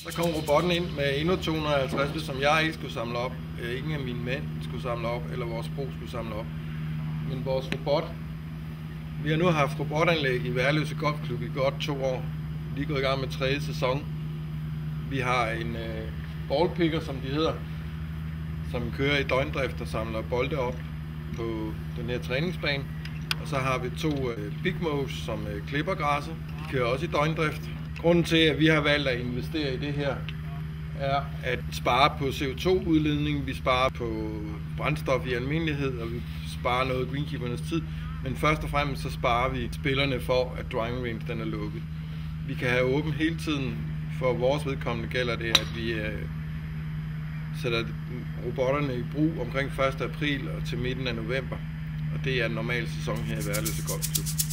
Så kom robotten ind med endnu 250, som jeg ikke skulle samle op. Ingen af mine mænd skulle samle op, eller vores brug skulle samle op. Men vores robot, vi har nu haft robotanlæg i Værløse Golfklub i godt 2 år. Lige gået i gang med 3. sæson. Vi har en ballpicker, som de hedder, som kører i døgndrift og samler bolde op på den her træningsbane. Og så har vi 2 Big Mows, som klipper græsset. De kører også i døgndrift. Grunden til, at vi har valgt at investere i det her, er at spare på CO2-udledning, vi sparer på brændstof i almindelighed, og vi sparer noget greenkeepernes tid. Men først og fremmest så sparer vi spillerne for, at driving range den er lukket. Vi kan have åbent hele tiden. For vores vedkommende gælder det, at vi sætter robotterne i brug omkring 1. april og til midten af november. Og det er en normal sæson her i Værløse Golfklub.